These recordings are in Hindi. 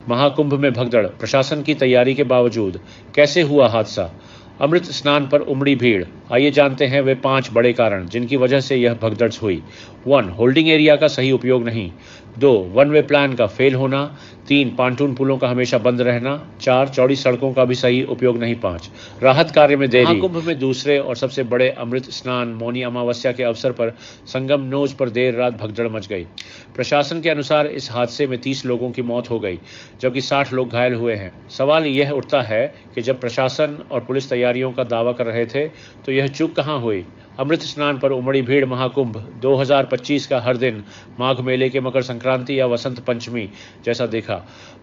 महाकुंभ में भगदड़, प्रशासन की तैयारी के बावजूद कैसे हुआ हादसा? अमृत स्नान पर उमड़ी भीड़। आइए जानते हैं वे 5 बड़े कारण जिनकी वजह से यह भगदड़ हुई। 1. होल्डिंग एरिया का सही उपयोग नहीं। 2. वन वे प्लान का फेल होना। 3. पांटून पुलों का हमेशा बंद रहना। 4. चौड़ी सड़कों का भी सही उपयोग नहीं। 5. राहत कार्य में देरी। महाकुंभ में दूसरे और सबसे बड़े अमृत स्नान मौनी अमावस्या के अवसर पर संगम नोज पर देर रात भगदड़ मच गई। प्रशासन के अनुसार इस हादसे में 30 लोगों की मौत हो गई, जबकि 60 लोग घायल हुए हैं। सवाल यह उठता है कि जब प्रशासन और पुलिस तैयारियों का दावा कर रहे थे तो यह चूक कहां हुई? अमृत स्नान पर उमड़ी भीड़ महाकुंभ 2025 का हर दिन माघ मेले के मकर संक्रांति या वसंत पंचमी जैसा देखा।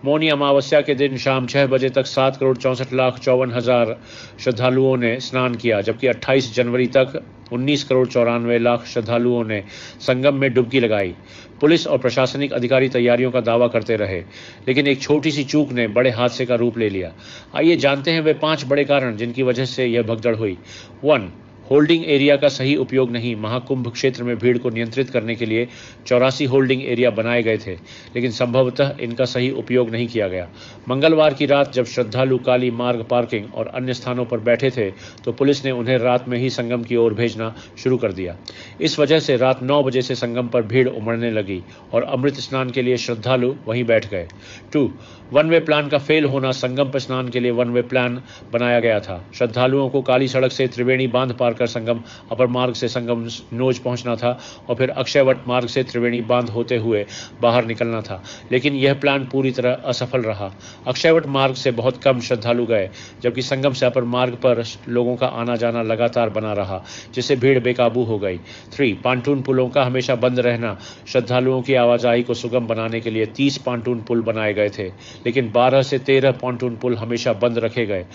मौनी अमावस्या के दिन शाम 6 बजे तक 7,64,54,000 श्रद्धालुओं ने स्नान किया, जबकि 28 जनवरी तक 19,94,00,000 श्रद्धालुओं ने संगम में डुबकी लगाई। पुलिस और प्रशासनिक अधिकारी तैयारियों का दावा करते रहे, लेकिन एक छोटी सी चूक ने बड़े हादसे का रूप ले लिया। आइए जानते हैं वे 5 बड़े कारण जिनकी वजह से यह भगदड़ हुई। 1. होल्डिंग एरिया का सही उपयोग नहीं। महाकुंभ क्षेत्र में भीड़ को नियंत्रित करने के लिए 84 होल्डिंग एरिया बनाए गए थे, लेकिन संभवतः इनका सही उपयोग नहीं किया गया। मंगलवार की रात जब श्रद्धालु काली मार्ग, पार्किंग और अन्य स्थानों पर बैठे थे तो पुलिस ने उन्हें रात में ही संगम की ओर भेजना शुरू कर दिया। इस वजह से रात 9 बजे से संगम पर भीड़ उमड़ने लगी और अमृत स्नान के लिए श्रद्धालु वहीं बैठ गए। 2. वन वे प्लान का फेल होना। संगम पर स्नान के लिए वन वे प्लान बनाया गया था। श्रद्धालुओं को काली सड़क से त्रिवेणी बांध पार कर संगम अपर मार्ग से संगम नोज पहुंचना था और फिर अक्षयवट मार्ग से त्रिवेणी बांध होते हुए बाहर निकलना था, लेकिन यह प्लान पूरी तरह असफल रहा। अक्षयवट मार्ग से बहुत कम श्रद्धालु गए, जबकि संगम से अपर मार्ग पर लोगों का आना जाना लगातार बना रहा, जिससे भीड़ बेकाबू हो गई। 3. पांटून पुलों का हमेशा बंद रहना। श्रद्धालुओं की आवाजाही को सुगम बनाने के लिए 30 पांटून पुल बनाए गए थे, लेकिन 12 से 13 पांटून पुल हमेशा बंद रखे गए।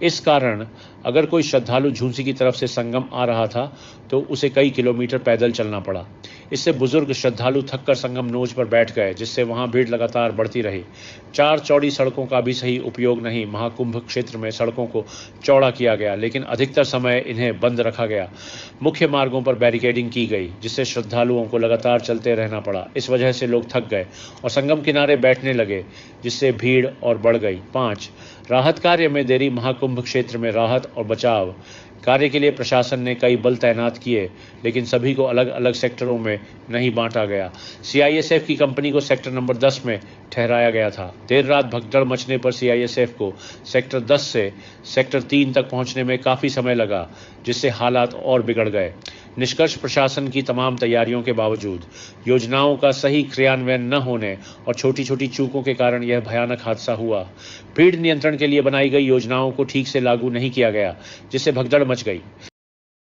इस कारण अगर कोई श्रद्धालु झूंसी की तरफ से संगम आ रहा था तो उसे कई किलोमीटर पैदल चलना पड़ा। इससे बुजुर्ग श्रद्धालु थककर संगम नोज पर बैठ गए, जिससे वहां भीड़ लगातार बढ़ती रही। 4. चौड़ी सड़कों का भी सही उपयोग नहीं। महाकुंभ क्षेत्र में सड़कों को चौड़ा किया गया, लेकिन अधिकतर समय इन्हें बंद रखा गया। मुख्य मार्गों पर बैरिकेडिंग की गई, जिससे श्रद्धालुओं को लगातार चलते रहना पड़ा। इस वजह से लोग थक गए और संगम किनारे बैठने लगे, जिससे भीड़ और बढ़ गई। 5. राहत कार्य में देरी। महाकुंभ क्षेत्र में राहत और बचाव कार्य के लिए प्रशासन ने कई बल तैनात किए, लेकिन सभी को अलग अलग सेक्टरों में नहीं बांटा गया। सीआईएसएफ की कंपनी को सेक्टर नंबर 10 में ठहराया गया था। देर रात भगदड़ मचने पर सीआईएसएफ को सेक्टर 10 से सेक्टर 3 तक पहुंचने में काफ़ी समय लगा, जिससे हालात और बिगड़ गए। निष्कर्ष, प्रशासन की तमाम तैयारियों के बावजूद योजनाओं का सही क्रियान्वयन न होने और छोटी छोटी चूकों के कारण यह भयानक हादसा हुआ। भीड़ नियंत्रण के लिए बनाई गई योजनाओं को ठीक से लागू नहीं किया गया, जिससे भगदड़ मच गई।